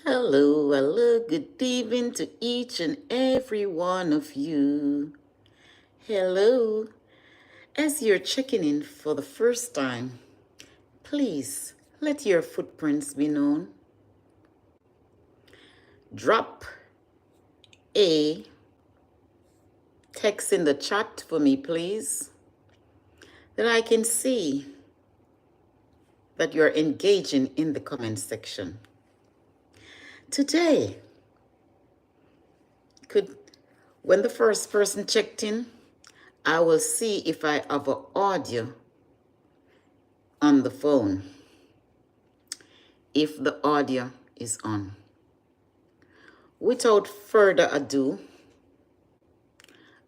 Hello, hello, good evening to each and every one of you. Hello. As you're checking in for the first time, please let your footprints be known. Drop a text in the chat for me, please, that I can see that you're engaging in the comment section. Today, when the first person checked in, I will see if I have an audio on the phone, if the audio is on. Without further ado,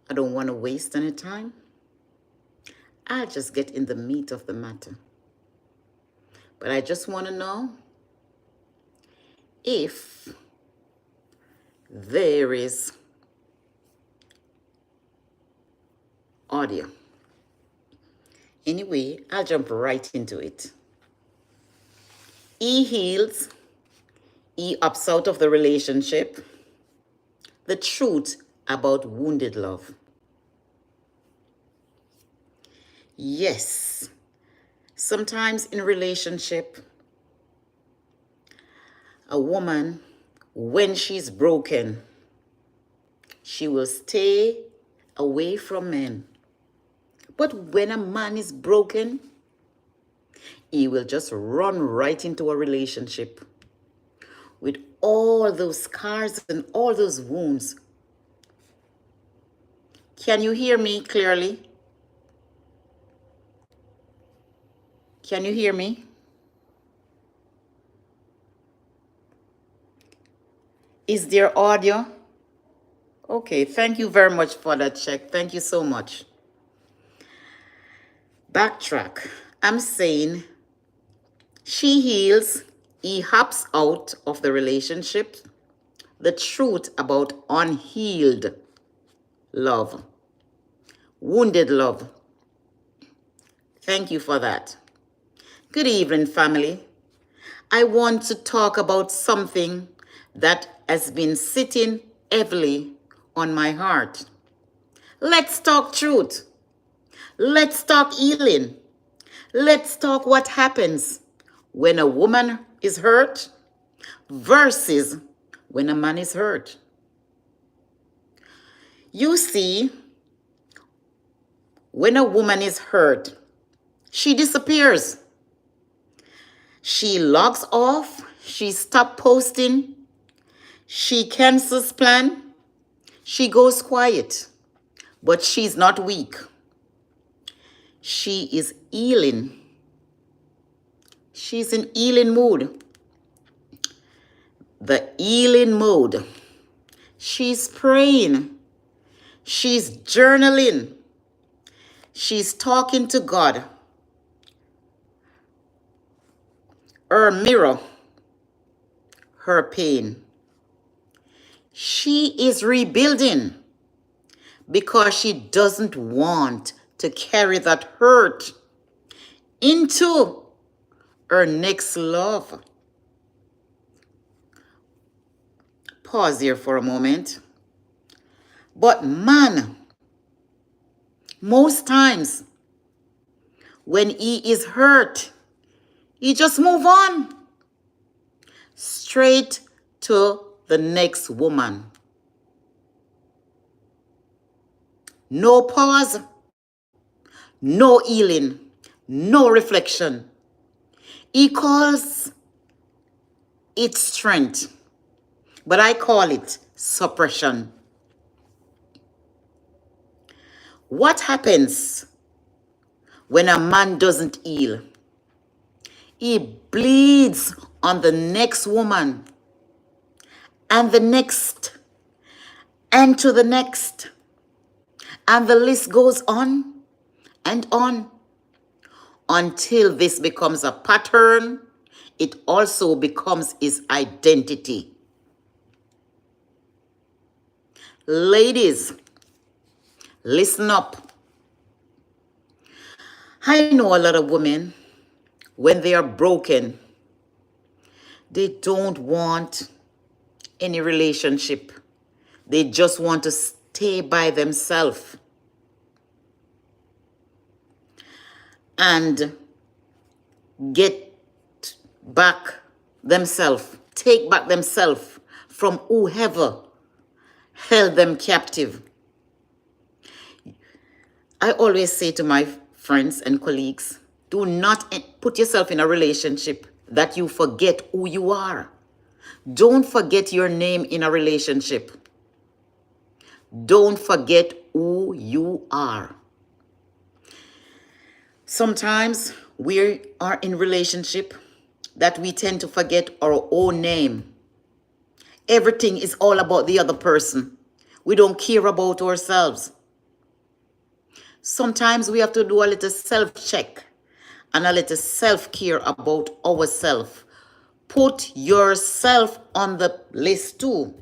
I don't want to waste any time. I'll just get in the meat of the matter. But I just want to know if there is audio. Anyway, I'll jump right into it. E heals. E opts out of the relationship. The truth about wounded love. Yes, sometimes in relationship, a woman, when she's broken, she will stay away from men. But when a man is broken, he will just run right into a relationship with all those scars and all those wounds. Can you hear me clearly? Can you hear me? Is there audio? Okay, thank you very much for that check. Thank you so much. Backtrack. I'm saying she heals, he hops out of the relationship. The truth about unhealed love, wounded love. Thank you for that. Good evening, family. I want to talk about something that has been sitting heavily on my heart. Let's talk truth. Let's talk healing. Let's talk what happens when a woman is hurt versus when a man is hurt. You see, when a woman is hurt, she disappears. She logs off. She stops posting. She cancels plan. She goes quiet. But she's not weak. She is healing. She's in healing mood. The healing mode. She's praying. She's journaling. She's talking to God. Her mirror, her pain. She is rebuilding because she doesn't want to carry that hurt into her next love. Pause here for a moment. But man, most times when he is hurt, he just move on straight to the next woman. No pause, no healing, no reflection. He calls it strength, but I call it suppression. What happens when a man doesn't heal? He bleeds on the next woman and the next and to the next. And the list goes on and on until this becomes a pattern. It also becomes his identity. Ladies, listen up. I know a lot of women, when they are broken, they don't want any relationship. They just want to stay by themselves and get back themselves, take back themselves from whoever held them captive. I always say to my friends and colleagues, do not put yourself in a relationship that you forget who you are. Don't forget your name in a relationship. Don't forget who you are. Sometimes we are in relationship that we tend to forget our own name. Everything is all about the other person. We don't care about ourselves. Sometimes we have to do a little self-check and a little self-care about ourselves. Put yourself on the list too.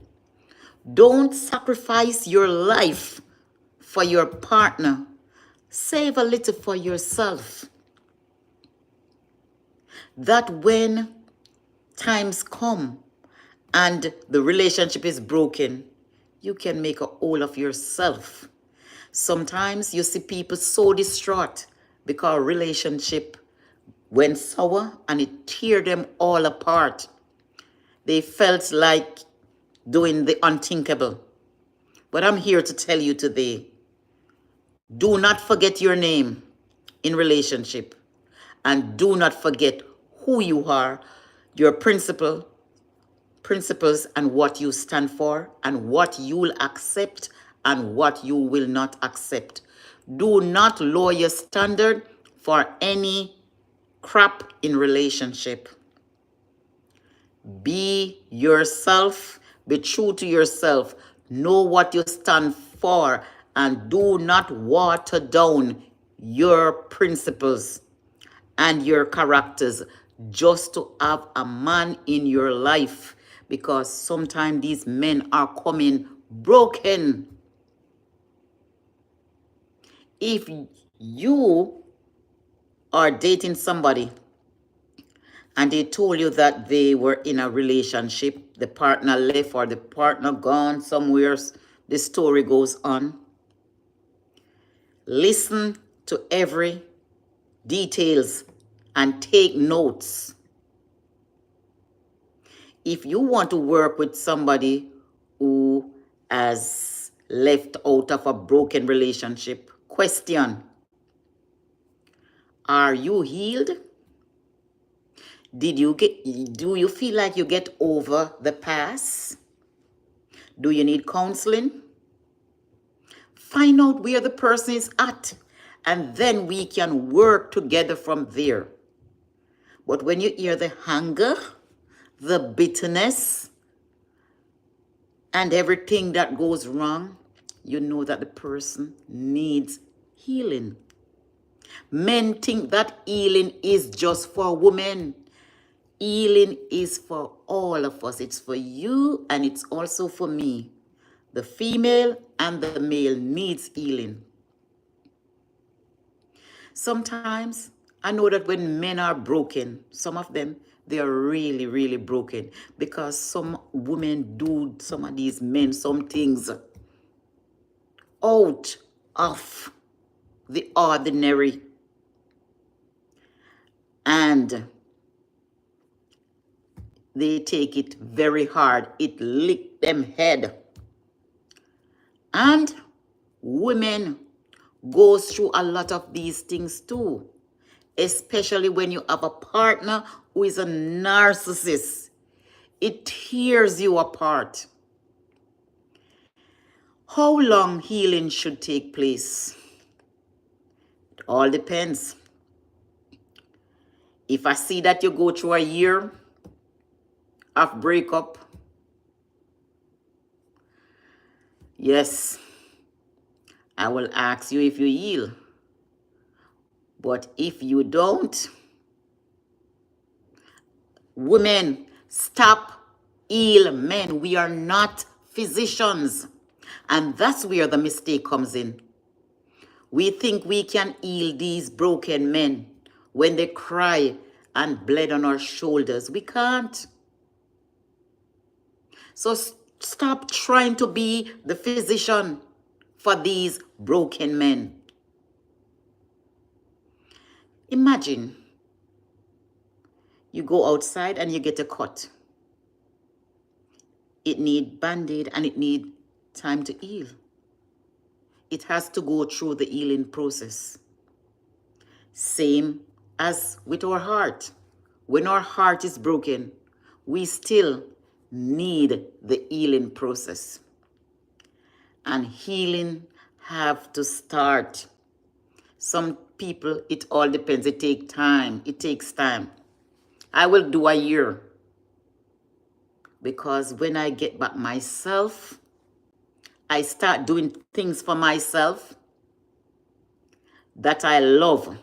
Don't sacrifice your life for your partner. Save a little for yourself. That when times come and the relationship is broken, you can make a whole of yourself. Sometimes you see people so distraught because a relationship went sour and it tear them all apart. They felt like doing the unthinkable. But I'm here to tell you today, do not forget your name in relationship, and do not forget who you are, your principles, and what you stand for, and what you'll accept and what you will not accept. Do not lower your standard for any crap in relationship. Be yourself, be true to yourself, know what you stand for, and do not water down your principles and your characters just to have a man in your life, because sometimes these men are coming broken. If you are dating somebody and they told you that they were in a relationship, the partner left or the partner gone somewhere, the story goes on. Listen to every details and take notes. If you want to work with somebody who has left out of a broken relationship, question, are you healed? Do you feel like you get over the past? Do you need counseling? Find out where the person is at, and then we can work together from there. But when you hear the anger, the bitterness, and everything that goes wrong, you know that the person needs healing. Men think that healing is just for women. Healing is for all of us. It's for you and it's also for me. The female and the male needs healing. Sometimes I know that when men are broken, some of them, they are really, really broken because some women do some of these men some things out of the ordinary. And they take it very hard. It lick them head. And women goes through a lot of these things too, especially when you have a partner who is a narcissist. It tears you apart. How long healing should take place? It all depends. If I see that you go through a year of breakup, yes, I will ask you if you heal. But if you don't, women, stop heal men. We are not physicians. And that's where the mistake comes in. We think we can heal these broken men when they cry and bled on our shoulders. We can't. So stop trying to be the physician for these broken men. Imagine you go outside and you get a cut. It need band-aid and it need time to heal. It has to go through the healing process. Same as with our heart. When our heart is broken, we still need the healing process. And healing have to start. Some people, it all depends. It takes time. It takes time. I will do a year. Because when I get back myself, I start doing things for myself that I love.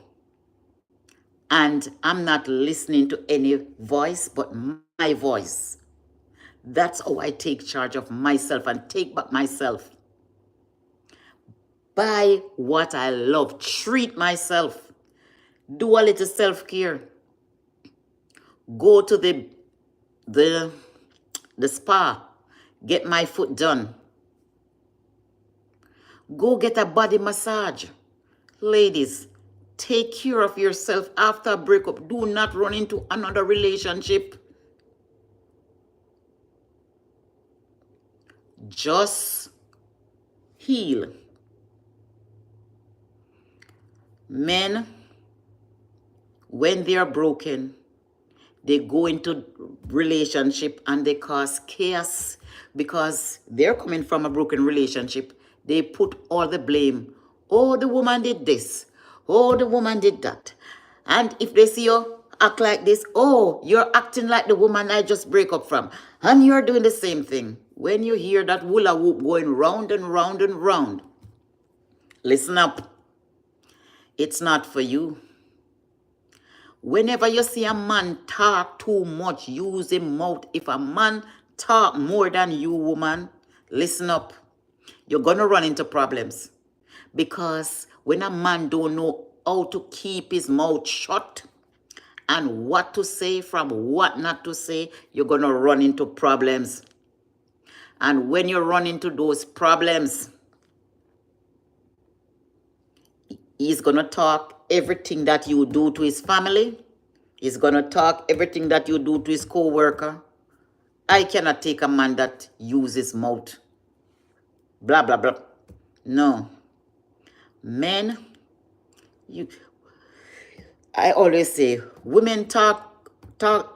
And I'm not listening to any voice but my voice. That's how I take charge of myself and take back myself. Buy what I love. Treat myself. Do a little self-care. Go to the spa. Get my foot done. Go get a body massage. Ladies, take care of yourself after a breakup. Do not run into another relationship. Just heal. Men, when they are broken, they go into relationship and they cause chaos because they're coming from a broken relationship. They put all the blame. Oh, the woman did this. Oh, the woman did that. And if they see you act like this, oh, you're acting like the woman I just break up from. And you're doing the same thing. When you hear that hula whoop going round and round and round, listen up. It's not for you. Whenever you see a man talk too much, use his mouth. If a man talk more than you, woman, listen up. You're going to run into problems. Because when a man don't know how to keep his mouth shut and what to say from what not to say, you're going to run into problems. And when you run into those problems, he's going to talk everything that you do to his family. He's going to talk everything that you do to his co-worker. I cannot take a man that uses mouth. Blah, blah, blah. No. Men, I always say, women talk,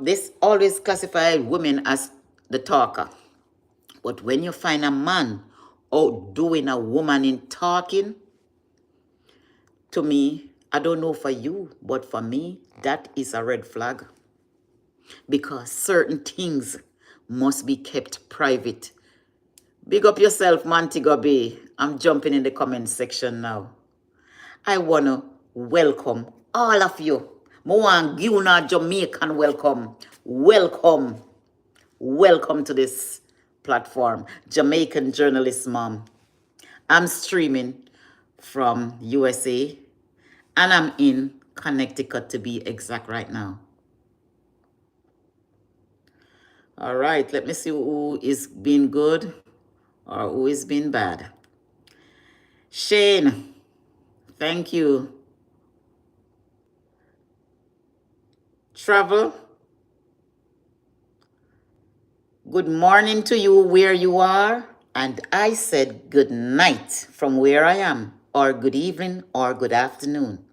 this always classify women as the talker. But when you find a man outdoing a woman in talking, to me, I don't know for you, but for me, that is a red flag. Because certain things must be kept private. Big up yourself, Montego Bay. I'm jumping in the comment section now. I want to welcome all of you. I want to give you a Jamaican welcome. Welcome. Welcome to this platform. Jamaican Journalist Mom. I'm streaming from USA and I'm in Connecticut to be exact right now. All right, let me see who is being good or who is being bad. Shane, thank you. Travel, good morning to you where you are. And I said good night from where I am, or good evening, or good afternoon.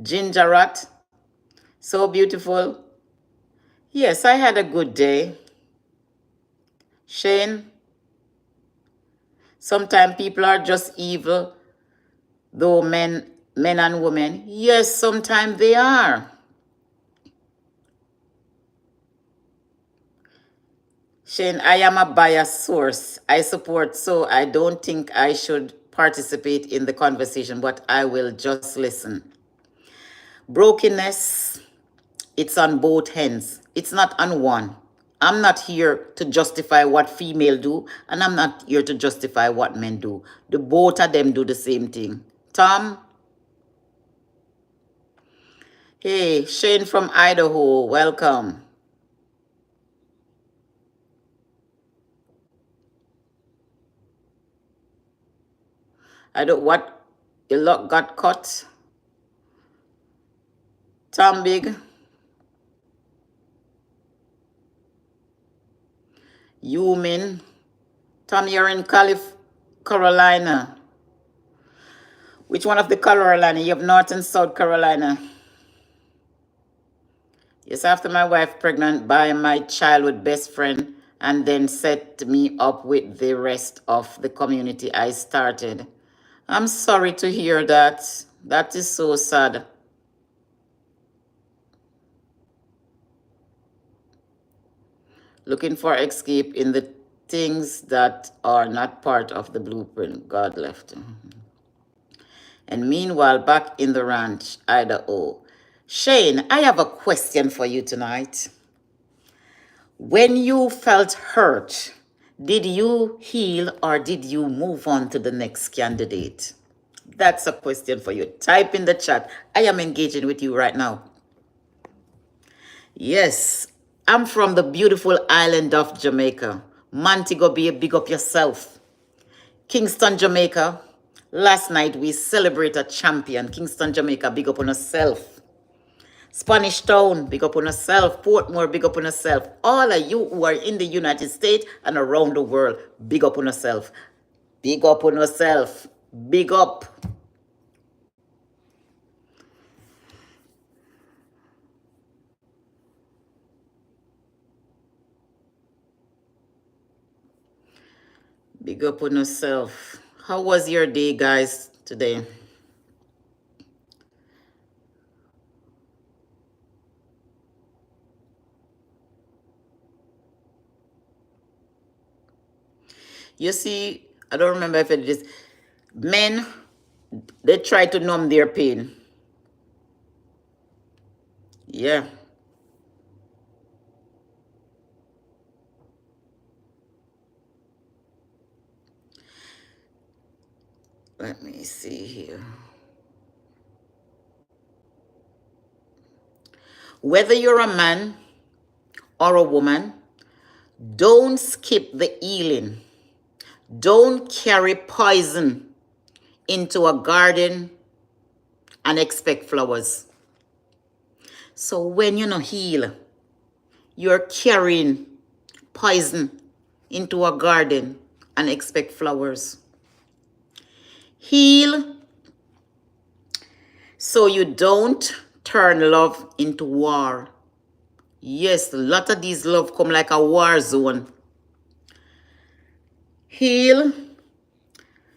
Gingerat, so beautiful. Yes, I had a good day. Shane, sometimes people are just evil, though men and women. Yes, sometimes they are. Shane, I am a biased source. I support, so I don't think I should participate in the conversation, but I will just listen. Brokenness, it's on both ends. It's not on one. I'm not here to justify what female do, and I'm not here to justify what men do. The both of them do the same thing. Tom? Hey, Shane from Idaho, welcome. I don't, what? Your luck got cut? Tom Big? Yumin? Tom, you're in Carolina. Which one of the Carolina? You have North and South Carolina. Yes, after my wife pregnant by my childhood best friend and then set me up with the rest of the community I started. I'm sorry to hear that. That is so sad. Looking for escape in the things that are not part of the blueprint God left. And meanwhile, back in the ranch, Idaho. Shane, I have a question for you tonight. When you felt hurt, did you heal or did you move on to the next candidate? That's a question for you. Type in the chat. I am engaging with you right now. Yes, I'm from the beautiful island of Jamaica. Montego Bay, big up yourself. Kingston, Jamaica. Last night we celebrate a champion. Kingston, Jamaica, big up on yourself. Spanish Town, big up on yourself. Portmore, big up on yourself. All of you who are in the United States and around the world, big up on yourself. Big up on yourself. Big up. Big up on yourself. How was your day, guys, today? You see, I don't remember if it is men, they try to numb their pain. Yeah. Let me see here. Whether you're a man or a woman, don't skip the healing. Don't carry poison into a garden and expect flowers. So when you not heal, you're carrying poison into a garden and expect flowers. Heal so you don't turn love into war. Yes, a lot of these love come like a war zone. Heal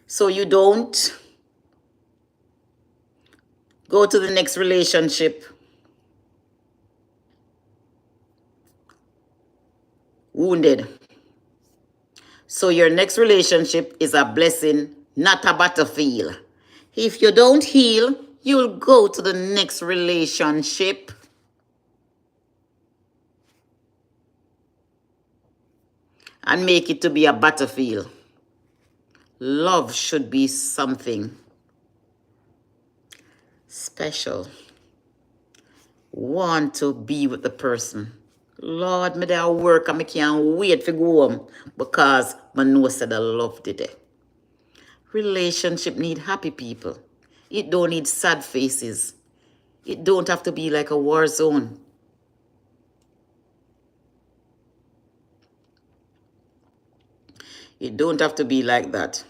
so you don't go to the next relationship wounded. So your next relationship is a blessing, not a battlefield. If you don't heal, you'll go to the next relationship and make it to be a battlefield. Love should be something special. Want to be with the person. Lord, me there work and I can't wait to go home because I know said I loved it. Relationship need happy people. It don't need sad faces. It don't have to be like a war zone. It don't have to be like that.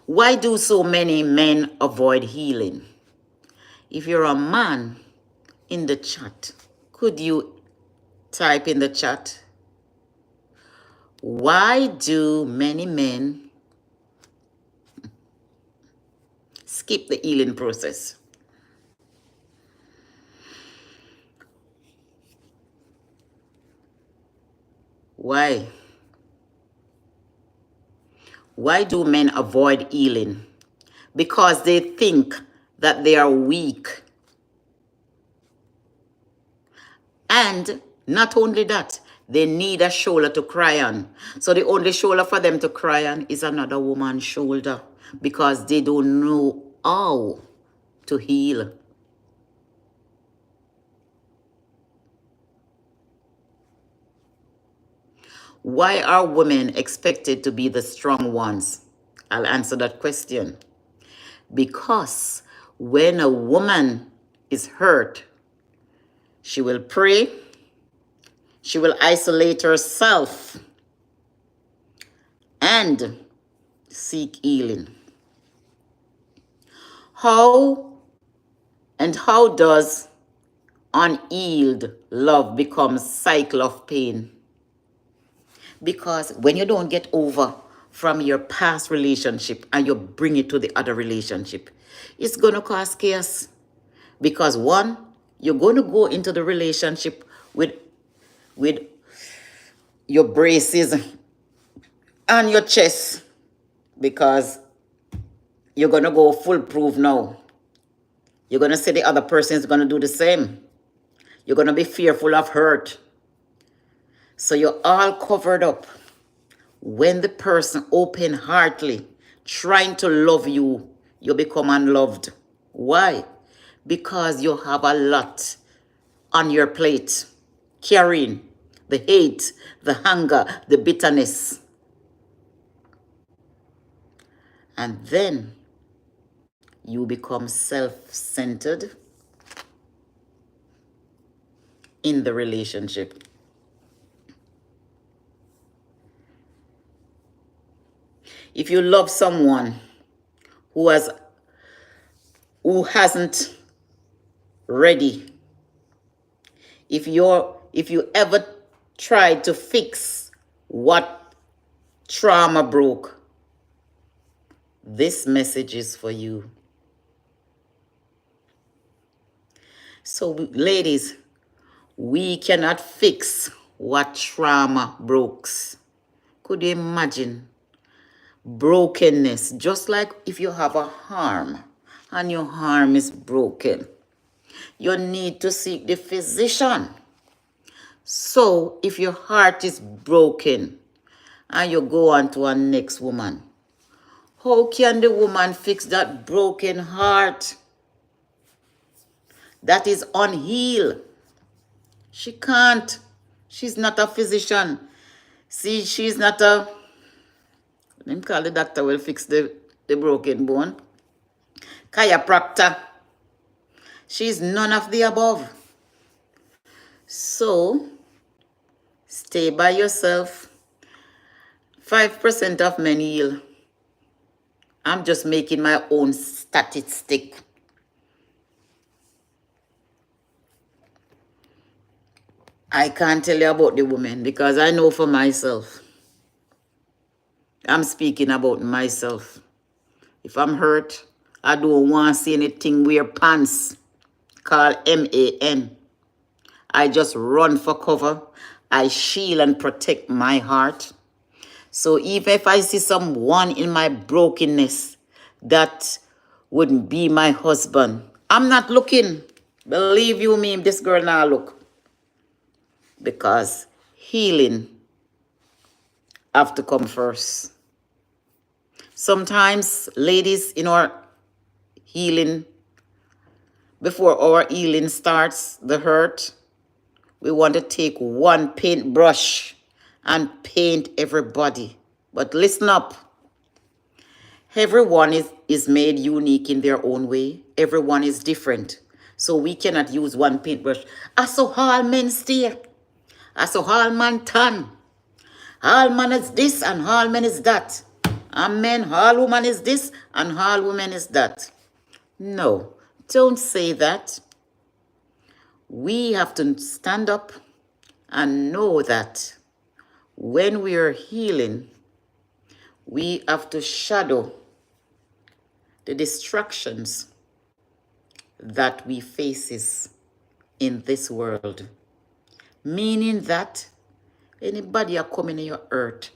Why do so many men avoid healing? If you're a man in the chat, could you type in the chat? Why do many men skip the healing process? Why? Why do men avoid healing? Because they think that they are weak. And not only that, they need a shoulder to cry on. So the only shoulder for them to cry on is another woman's shoulder because they don't know how to heal. Why are women expected to be the strong ones? I'll answer that question. Because when a woman is hurt, she will pray, she will isolate herself and seek healing. How does unhealed love become cycle of pain? Because when you don't get over from your past relationship and you bring it to the other relationship, it's going to cause chaos. Because one, you're going to go into the relationship with your braces on your chest because you're going to go foolproof now. You're going to say the other person is going to do the same. You're going to be fearful of hurt. So you're all covered up. When the person open-heartedly trying to love you, you become unloved. Why? Because you have a lot on your plate, carrying the hate, the hunger, the bitterness. And then you become self-centered in the relationship. If you love someone who hasn't ready, if you ever tried to fix what trauma broke, this message is for you. So ladies, we cannot fix what trauma broke. Could you imagine? Brokenness, just like if you have a arm and your arm is broken, you need to seek the physician. So if your heart is broken and you go on to a next woman, how can the woman fix that broken heart that is unhealed? She can't. She's not a physician. See, she's not a, let me call the doctor will fix the broken bone. Chiropractor. She's none of the above. So, stay by yourself. 5% of men heal. I'm just making my own statistic. I can't tell you about the women because I know for myself. I'm speaking about myself. If I'm hurt, I don't want to see anything wear pants called MAN. I just run for cover. I shield and protect my heart. So even if I see someone in my brokenness that wouldn't be my husband, I'm not looking. Believe you me, this girl now look. Because healing have to come first. Sometimes, ladies, in our healing, before our healing starts, the hurt, we want to take one paintbrush and paint everybody. But listen up. Everyone is made unique in their own way. Everyone is different. So we cannot use one paintbrush. I saw all men stay. I saw all man tan. All man is this and all men is that. And men, all woman is this and all women is that. No, don't say that. We have to stand up and know that when we are healing, we have to shadow the distractions that we faces in this world. Meaning that anybody are coming in your earth,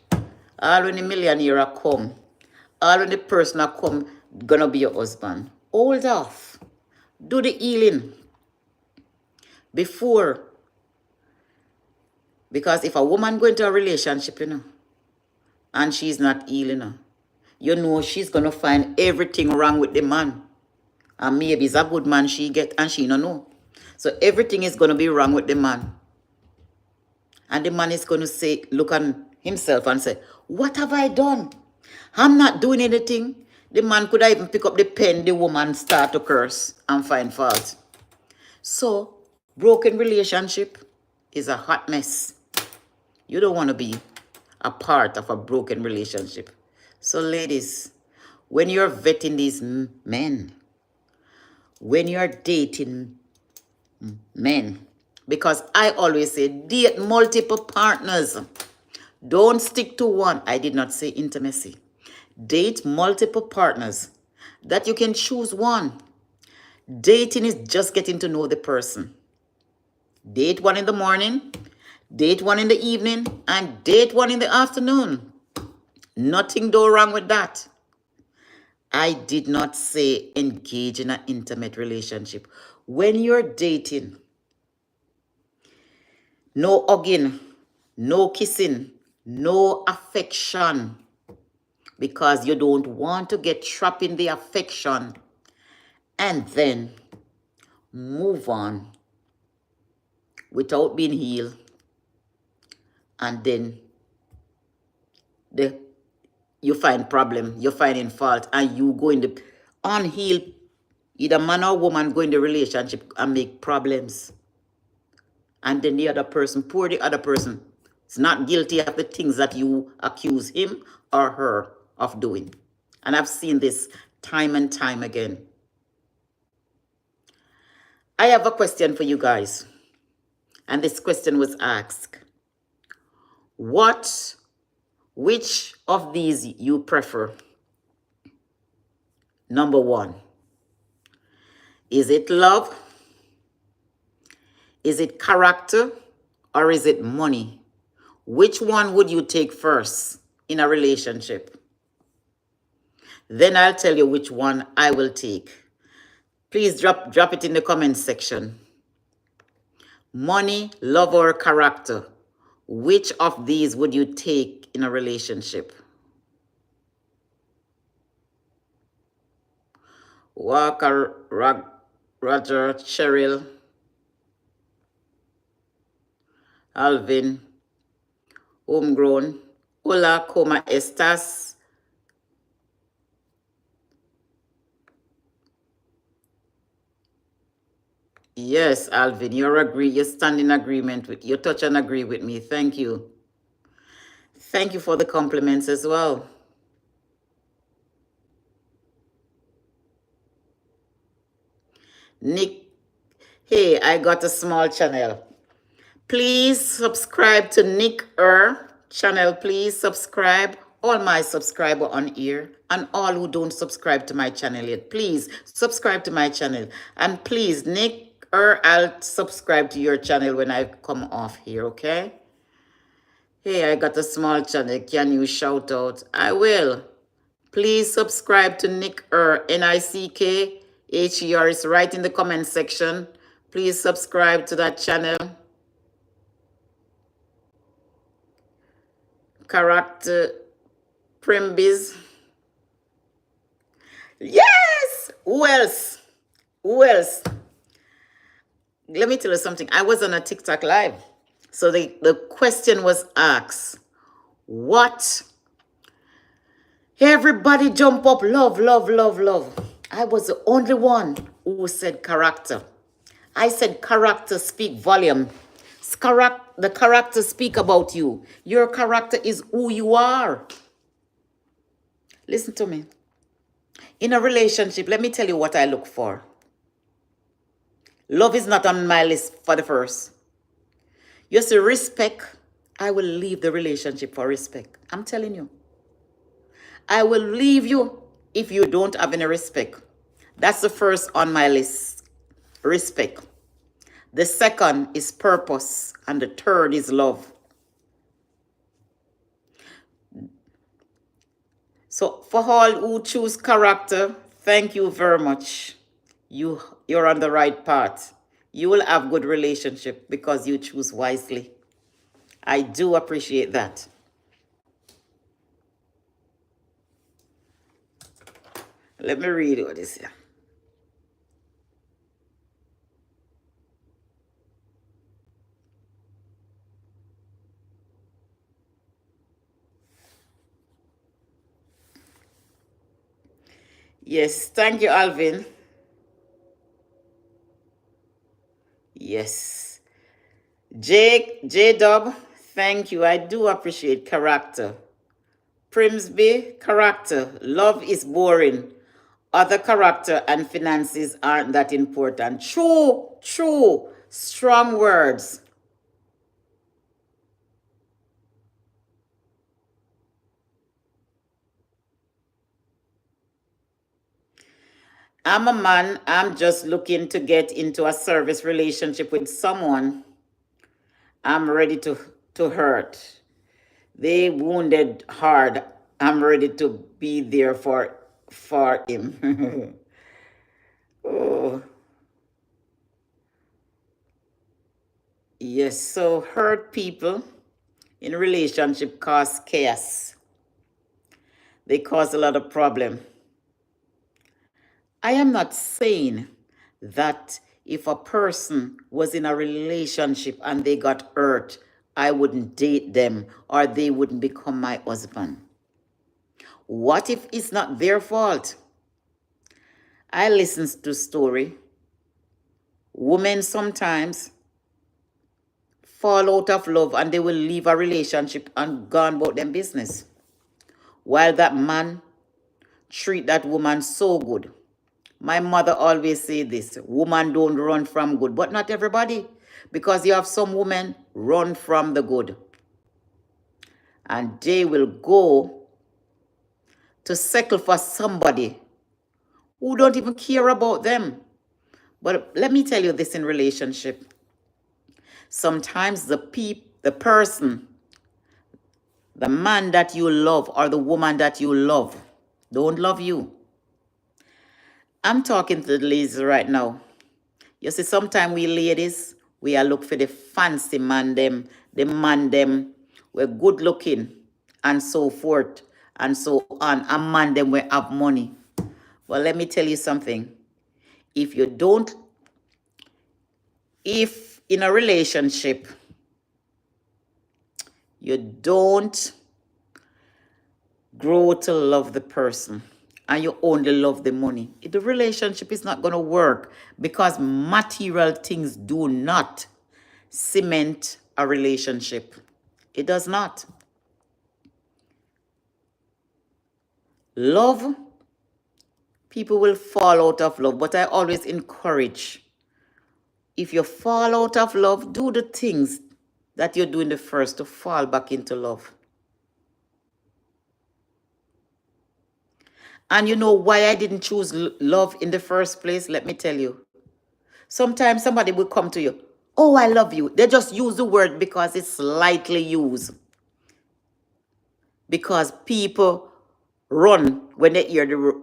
all when the millionaire are come, all when the person are come, gonna be your husband. Hold off. Do the healing before. Because if a woman go into a relationship, and she's not healing, you know she's gonna find everything wrong with the man. And maybe it's a good man she get and she don't know. So everything is gonna be wrong with the man. And the man is gonna say, look on himself and say, what have I done? I'm not doing anything. The man could have even pick up the pen, the woman start to curse and find fault. So, broken relationship is a hot mess. You don't want to be a part of a broken relationship. So, ladies, when you're vetting these men, when you're dating men, because I always say date multiple partners. Don't stick to one. I did not say intimacy. Date multiple partners that you can choose one. Dating is just getting to know the person. Date one in the morning, date one in the evening, and date one in the afternoon. Nothing do wrong with that. I did not say engage in an intimate relationship. When you're dating, no hugging, no kissing, no affection, because you don't want to get trapped in the affection and then move on without being healed, and then the you find problem, you find in fault, and you go in the unhealed, either man or woman go in the relationship and make problems. And then the other person, poor the other person, is not guilty of the things that you accuse him or her of doing. And I've seen this time and time again. I have a question for you guys. And this question was asked. Which of these you prefer? Number one, is it love? Is it character? Or is it money? Which one would you take first in a relationship? Then I'll tell you which one I will take. Please drop it in the comment section. Money, love, or character? Which of these would you take in a relationship? Walker, Roger, Cheryl, Alvin, Homegrown, Hola, ¿cómo estás? Yes, Alvin, you stand in agreement with, you touch and agree with me. Thank you. Thank you for the compliments as well. Nick, hey, I got a small channel. Please subscribe to Nick channel. Please subscribe. All my subscribers on here and all who don't subscribe to my channel yet, please subscribe to my channel. And please, Nick I'll subscribe to your channel when I come off here, okay? Hey, I got a small channel. Can you shout out? I will. Please subscribe to Nick Nickher. It's right in the comment section. Please subscribe to that channel. Character Primbiz. Yes! Who else? Who else? Let me tell you something. I was on a TikTok live. So the question was asked, what? Everybody jump up, love, love, love, love. I was the only one who said character. I said character speak volume. The character speak about you. Your character is who you are. Listen to me. In a relationship, let me tell you what I look for. Love is not on my list for the first. You see, respect, I will leave the relationship for respect. I'm telling you. I will leave you if you don't have any respect. That's the first on my list. Respect. The second is purpose. And the third is love. So for all who choose character, thank you very much. You're on the right path. You will have good relationship because you choose wisely. I do appreciate that. Let me read what this here. Yes, thank you, Alvin. Yes. J Dub, thank you. I do appreciate character. Primsby, character. Love is boring. Other character and finances aren't that important. True, true. Strong words. I'm a man. I'm just looking to get into a service relationship with someone. I'm ready to hurt. They wounded hard. I'm ready to be there for him. Oh, yes. So hurt people in relationship cause chaos. They cause a lot of problem. I am not saying that if a person was in a relationship and they got hurt, I wouldn't date them or they wouldn't become my husband. What if it's not their fault? I listen to story. Women sometimes fall out of love and they will leave a relationship and go on about their business. While that man treat that woman so good. My mother always say this, woman don't run from good, but not everybody. Because you have some women run from the good. And they will go to settle for somebody who don't even care about them. But let me tell you this in relationship. Sometimes the person, the man that you love or the woman that you love, don't love you. I'm talking to the ladies right now. You see, sometimes we ladies, we are look for the fancy man them, the man them, we're good looking and so forth and so on. A man them we have money. Well, let me tell you something. If you don't, if in a relationship, you don't grow to love the person and you only love the money, the relationship is not going to work because material things do not cement a relationship. It does not. Love, people will fall out of love, but I always encourage, if you fall out of love, do the things that you're doing the first to fall back into love. And you know why I didn't choose love in the first place? Let me tell you. Sometimes somebody will come to you, oh, I love you. They just use the word because it's lightly used. Because people run when they hear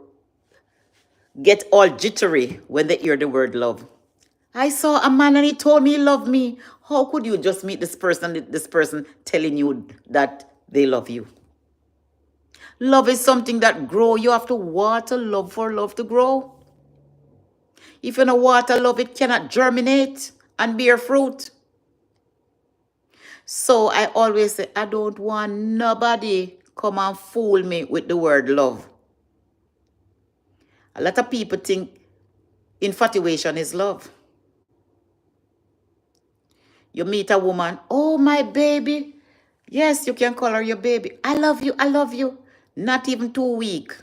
get all jittery when they hear the word love. I saw a man and he told me he loved me. How could you just meet this person telling you that they love you? Love is something that grow. You have to water love for love to grow. If you don't water love, it cannot germinate and bear fruit. So I always say, I don't want nobody come and fool me with the word love. A lot of people think infatuation is love. You meet a woman, oh, my baby. Yes, you can call her your baby. I love you, I love you. Not even 2 weeks.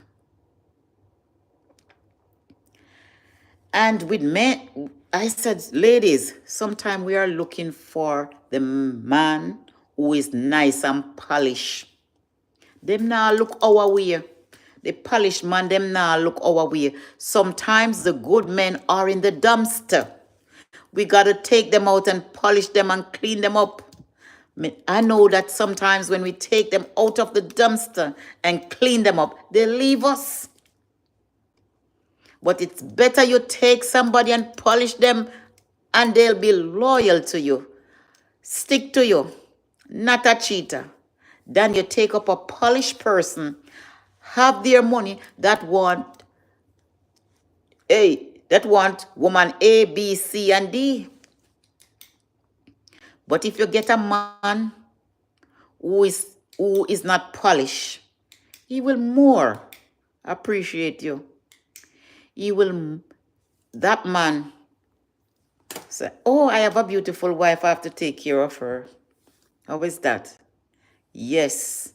And with men, I said, ladies, sometimes we are looking for the man who is nice and polished. Them now look our way. The polished man, them now look our way. Sometimes the good men are in the dumpster. We got to take them out and polish them and clean them up. I know that sometimes when we take them out of the dumpster and clean them up, they leave us. But it's better you take somebody and polish them and they'll be loyal to you, stick to you, not a cheater. Than you take up a polished person, have their money that want woman A, B, C, and D. But if you get a man who is not polished, he will more appreciate you. that man say, oh, I have a beautiful wife, I have to take care of her. How is that? Yes,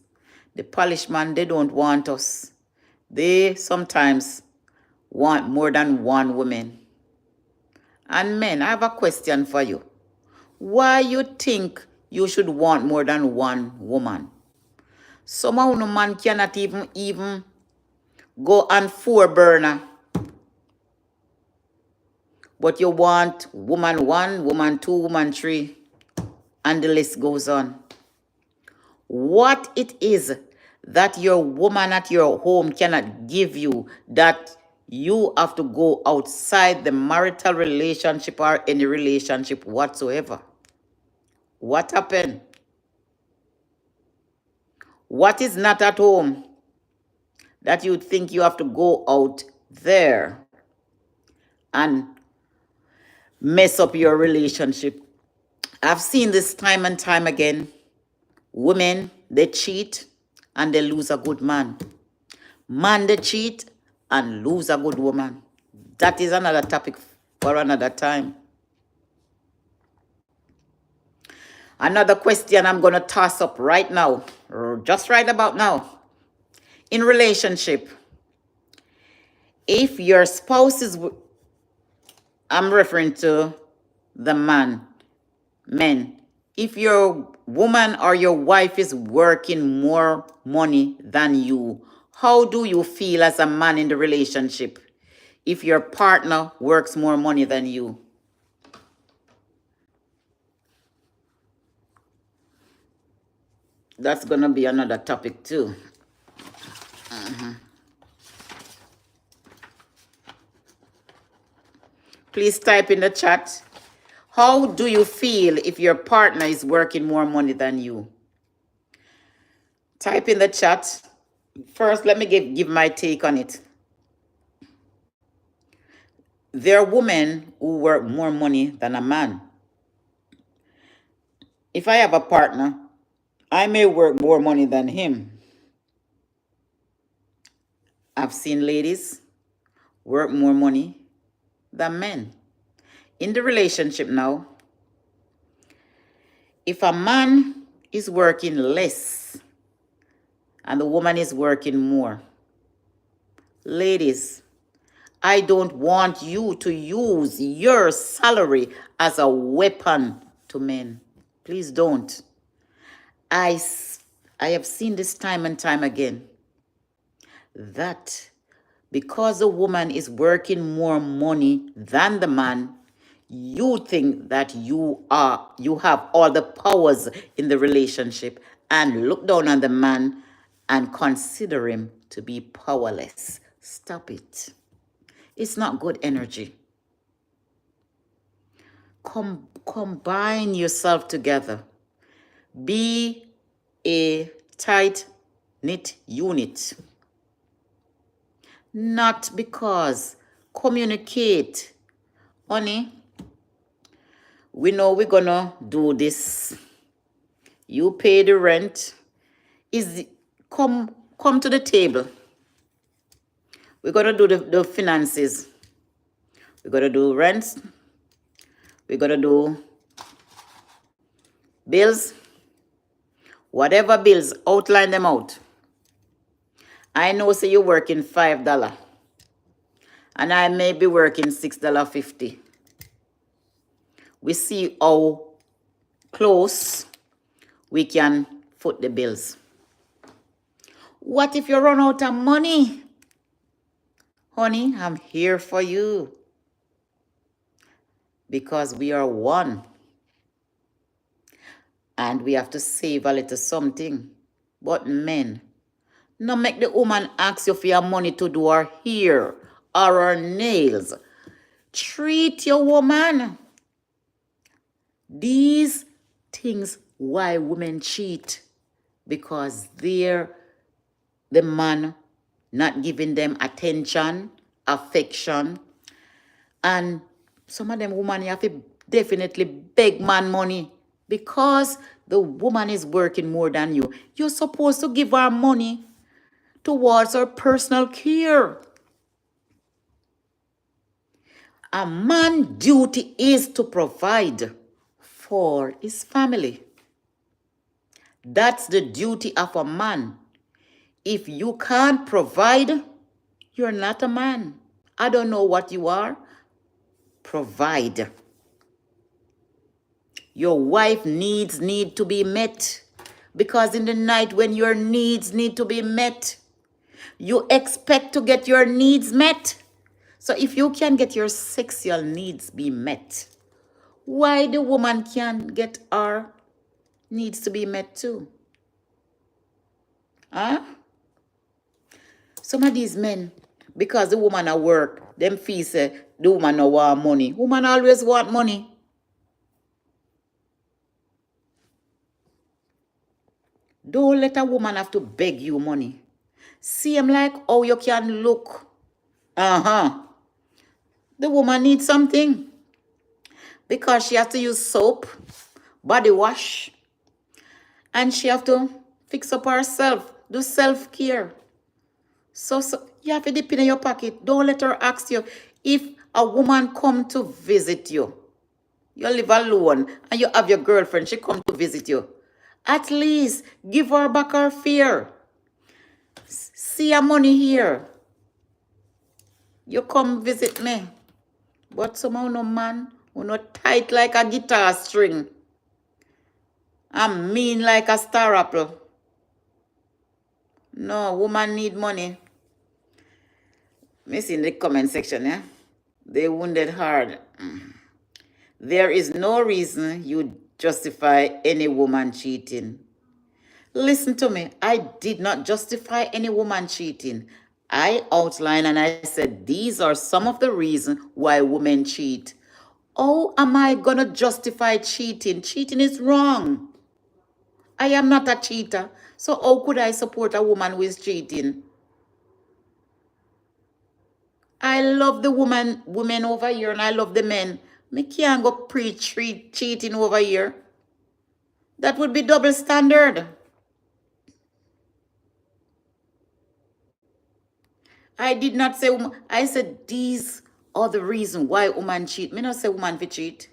the polished man, they don't want us. They sometimes want more than one woman. And men, I have a question for you. Why you think you should want more than one woman? Somehow no man cannot even go on 4 burner. But you want woman 1, woman 2, woman 3, and the list goes on. What it is that your woman at your home cannot give you, that you have to go outside the marital relationship or any relationship whatsoever? What happened? What is not at home that you think you have to go out there and mess up your relationship? I've seen this time and time again. Women, they cheat and they lose a good man. Man, they cheat and lose a good woman. That is another topic for another time. Another question I'm going to toss up right now, or just right about now. In relationship, if your spouse is, I'm referring to the men, if your woman or your wife is working more money than you, how do you feel as a man in the relationship if your partner works more money than you? That's going to be another topic too. Please type in the chat. How do you feel if your partner is working more money than you? Type in the chat. First, let me give my take on it. There are women who work more money than a man. If I have a partner, I may work more money than him. I've seen ladies work more money than men. In the relationship now, if a man is working less and the woman is working more, ladies, I don't want you to use your salary as a weapon to men. Please don't. I have seen this time and time again, that because a woman is working more money than the man, you think that you have all the powers in the relationship and look down on the man and consider him to be powerless. Stop it. It's not good energy. Combine yourself together. Be a tight-knit unit. Not because. Communicate. Honey, we know we're gonna do this. You pay the rent. Come to the table. We're gonna do the finances. We're gonna do rents. We're gonna do bills. Whatever bills, outline them out. I know, say you're working $5 and I may be working $6.50. We see how close we can foot the bills. What if you run out of money? Honey, I'm here for you. Because we are one. And we have to save a little something. But men, no make the woman ask you for your money to do her hair or her nails. Treat your woman. These things why women cheat. Because they're the man not giving them attention, affection. And some of them women, you have to definitely beg man money. Because the woman is working more than you. You're supposed to give her money towards her personal care. A man's duty is to provide for his family. That's the duty of a man. If you can't provide, you're not a man. I don't know what you are. Provide. Your wife needs need to be met. Because in the night when your needs need to be met, you expect to get your needs met. So if you can get your sexual needs be met, why the woman can't get her needs to be met too? Huh? Some of these men, because the woman at work, them feel say the woman no want money. Woman always want money. Don't let a woman have to beg you money. Same like how you can look. The woman needs something. Because she has to use soap, body wash, and she have to fix up herself, do self-care. So you have to dip in your pocket. Don't let her ask you. If a woman come to visit you, you live alone, and you have your girlfriend, she come to visit you, at least give her back her fare. See your money here. You come visit me. But somehow no man who not tight like a guitar string. I'm mean like a star apple. No, woman need money. Miss in the comment section, yeah? They wounded hard. There is no reason you justify any woman cheating. Listen to me. I did not justify any woman cheating. I outlined and I said these are some of the reasons why women cheat. Oh, am I going to justify cheating? Cheating is wrong. I am not a cheater. So how could I support a woman who is cheating? I love the women over here and I love the men. Me can't go preach cheating over here. That would be double standard. I did not say woman. I said these are the reason why woman cheat. Me not say woman for cheat.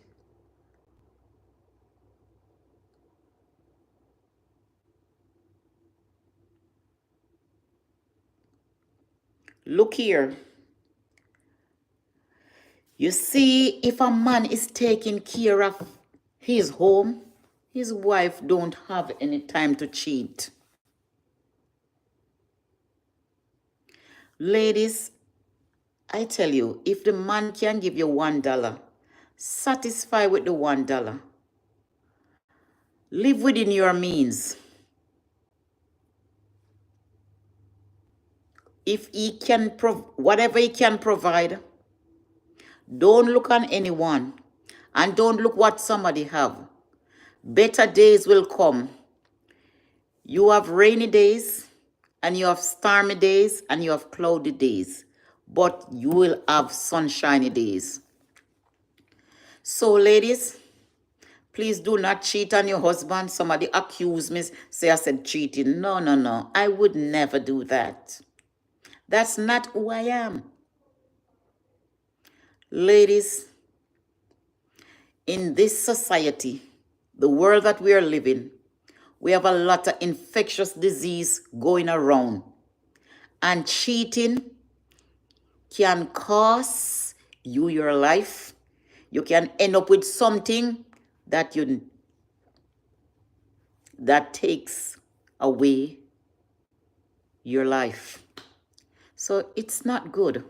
Look here. You see, if a man is taking care of his home, his wife don't have any time to cheat. Ladies, I tell you, if the man can give you $1, satisfy with the $1. Live within your means. If he can whatever he can provide, don't look on anyone and don't look what somebody have. Better days will come. You have rainy days and you have stormy days and you have cloudy days, but you will have sunshiny days. So ladies, please do not cheat on your husband. Somebody accuse me, say I said cheating. No, no, no. I would never do that. That's not who I am. Ladies, in this society, the world that we are living, we have a lot of infectious disease going around. And cheating can cost you your life. You can end up with something that takes away your life. So it's not good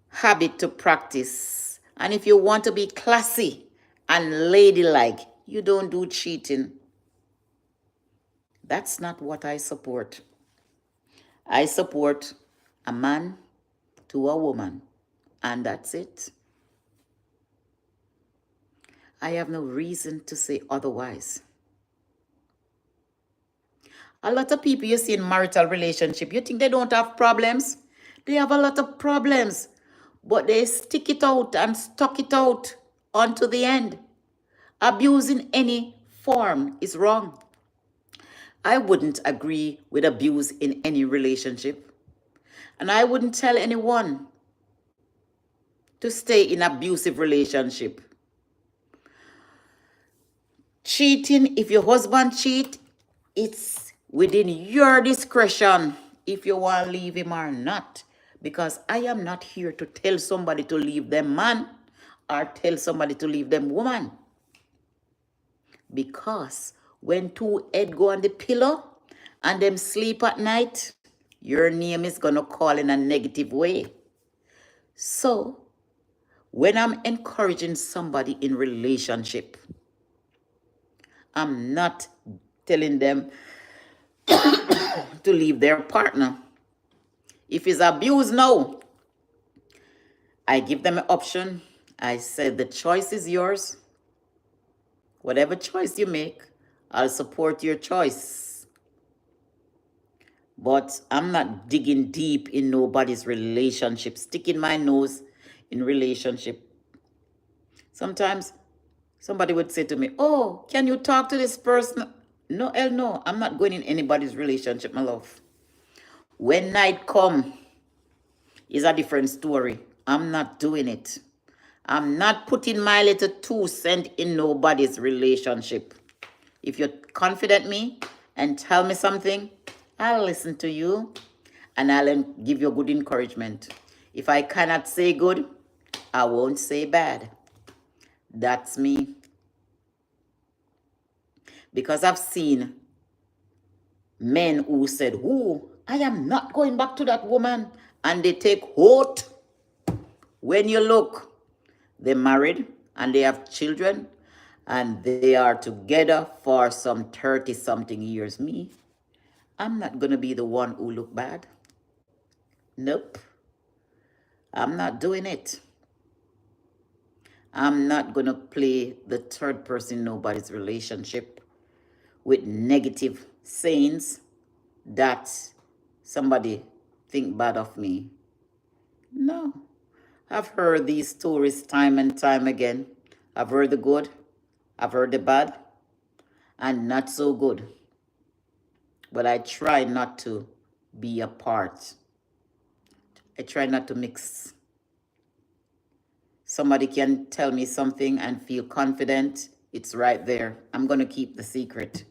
habit to practice. And if you want to be classy and ladylike, you don't do cheating. That's not what I support. I support a man to a woman, and that's it. I have no reason to say otherwise. A lot of people you see in marital relationship, you think they don't have problems? They have a lot of problems, but they stick it out and stuck it out unto the end. Abuse in any form is wrong. I wouldn't agree with abuse in any relationship. And I wouldn't tell anyone to stay in abusive relationship. Cheating, if your husband cheat, it's within your discretion if you want to leave him or not. Because I am not here to tell somebody to leave them man or tell somebody to leave them woman. Because when two head go on the pillow and them sleep at night, your name is going to call in a negative way. So, when I'm encouraging somebody in relationship, I'm not telling them to leave their partner. If he's abused, no. I give them an option. I said the choice is yours. Whatever choice you make, I'll support your choice. But I'm not digging deep in nobody's relationship, sticking my nose in relationship. Sometimes somebody would say to me, oh, can you talk to this person? No, hell no. I'm not going in anybody's relationship, my love. When night come, is a different story. I'm not doing it. I'm not putting my little 2 cents in nobody's relationship. If you're confident me and tell me something, I'll listen to you and I'll give you good encouragement. If I cannot say good, I won't say bad. That's me. Because I've seen men who said, oh, I am not going back to that woman. And they take oath. When you look, they're married and they have children and they are together for some 30-something years. Me, I'm not going to be the one who look bad. Nope. I'm not doing it. I'm not going to play the third person in nobody's relationship with negative sayings that somebody think bad of me. No. I've heard these stories time and time again. I've heard the good, I've heard the bad, and not so good. But I try not to be a part. I try not to mix. Somebody can tell me something and feel confident. It's right there. I'm going to keep the secret.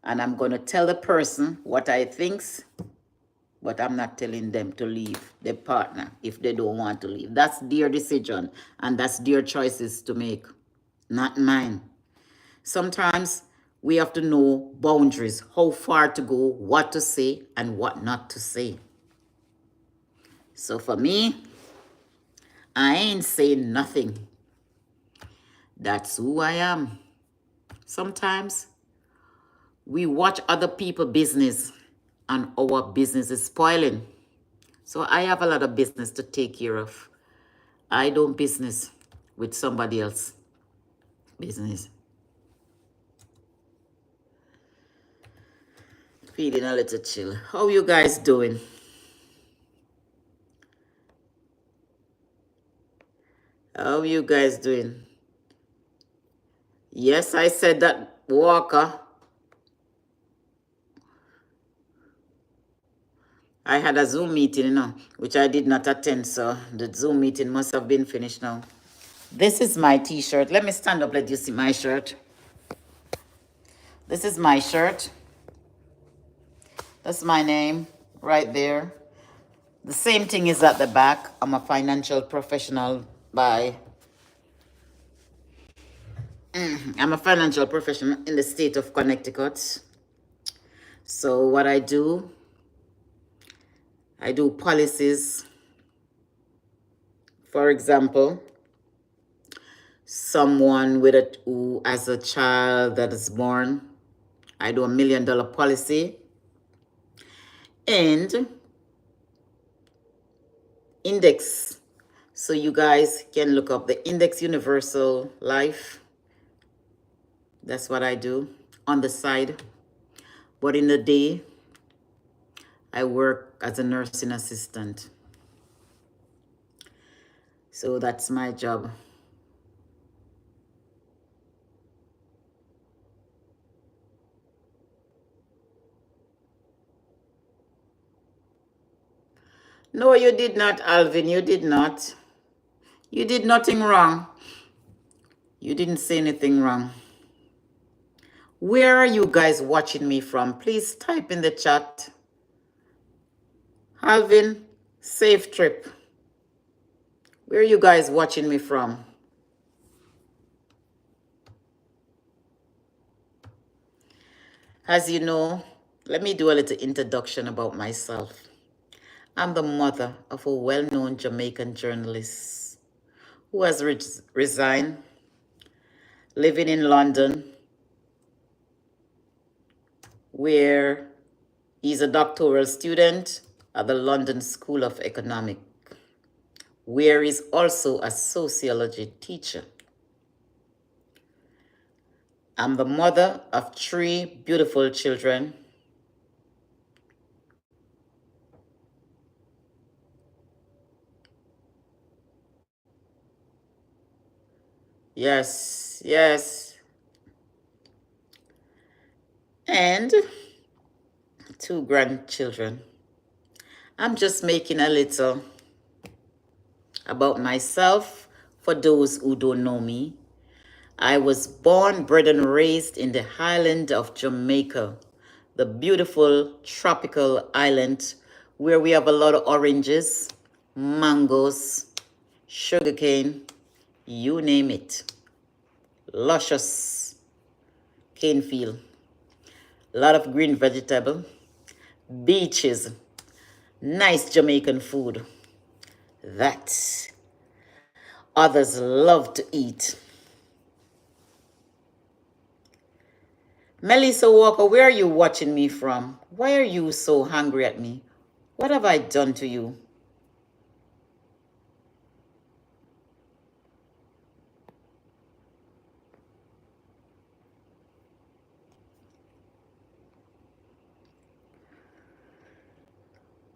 And I'm going to tell the person what I think, but I'm not telling them to leave their partner if they don't want to leave. That's their decision, and that's their choices to make, not mine. Sometimes we have to know boundaries, how far to go, what to say, and what not to say. So for me, I ain't saying nothing. That's who I am. Sometimes we watch other people's business and our business is spoiling. So I have a lot of business to take care of. I don't business with somebody else business. Feeling a little chill. How you guys doing? How you guys doing? Yes, I said that, Walker. I had a Zoom meeting, which I did not attend, so the Zoom meeting must have been finished now. This is my t-shirt. Let me stand up, let you see my shirt. This is my shirt. That's my name right there. The same thing is at the back. I'm a financial professional I'm a financial professional in the state of Connecticut. So what I do policies. For example, someone who has a child that is born, I do $1 million policy and index. So you guys can look up the Index Universal Life. That's what I do on the side. But in the day, I work as a nursing assistant. So that's my job. No, you did not, Alvin. You did not. You did nothing wrong. You didn't say anything wrong. Where are you guys watching me from? Please type in the chat. Alvin, safe trip. Where are you guys watching me from? As you know, let me do a little introduction about myself. I'm the mother of a well-known Jamaican journalist who has resigned, living in London, where he's a doctoral student at the London School of Economics, where he's also a sociology teacher. I'm the mother of 3 beautiful children. Yes, yes. And 2 grandchildren. I'm just making a little about myself for those who don't know me. I was born, bred, and raised in the island of Jamaica, the beautiful tropical island where we have a lot of oranges, mangoes, sugarcane, you name it. Luscious cane field, a lot of green vegetable, beaches, nice Jamaican food that others love to eat. Melissa Walker, where are you watching me from? Why are you so angry at me? What have I done to you?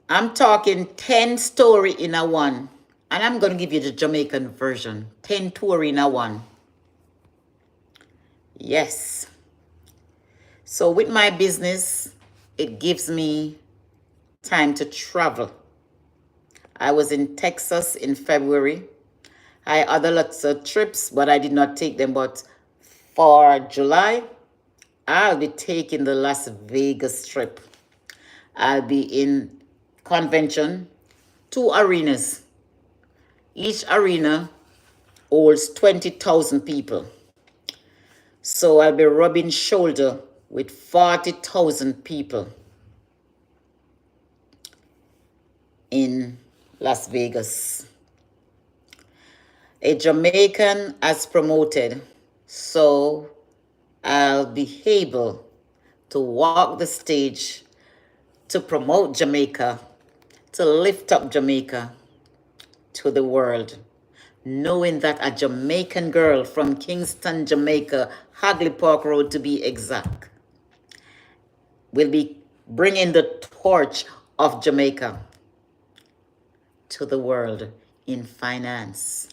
I'm talking 10 story in a one. And I'm going to give you the Jamaican version. 10 tour in a one. Yes. So with my business, it gives me time to travel. I was in Texas in February. I had other lots of trips, but I did not take them. But for July, I'll be taking the Las Vegas trip. I'll be in convention, 2 arenas. Each arena holds 20,000 people. So I'll be rubbing shoulder with 40,000 people in Las Vegas. A Jamaican has promoted, so I'll be able to walk the stage to promote Jamaica, to lift up Jamaica to the world, knowing that a Jamaican girl from Kingston, Jamaica, Hagley Park Road to be exact, will be bringing the torch of Jamaica to the world in finance.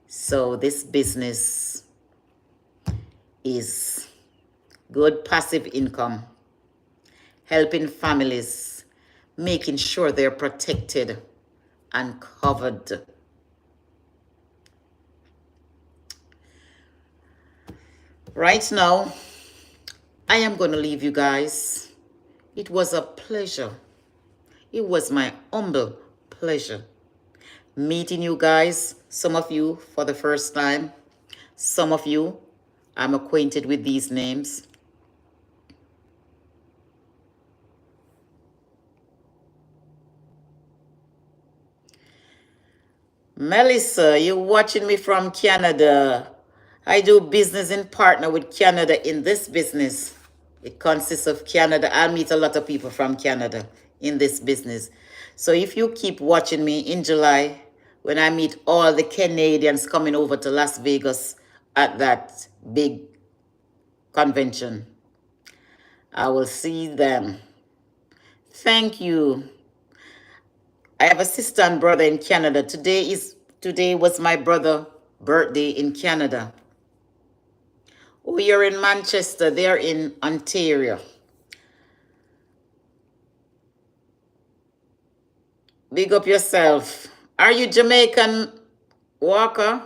So this business is good passive income, helping families, making sure they're protected and covered. Right now, I am going to leave you guys. It was a pleasure. It was my humble pleasure meeting you guys, some of you for the first time. Some of you, I'm acquainted with these names. Melissa, you're watching me from Canada. I do business in partner with Canada in this business. It consists of Canada. I meet a lot of people from Canada in this business. So if you keep watching me in July, when I meet all the Canadians coming over to Las Vegas at that big convention, I will see them. Thank you. I have a sister and brother in Canada. Today was my brother's birthday in Canada. Oh, you're in Manchester. They're in Ontario. Big up yourself. Are you Jamaican, Walker,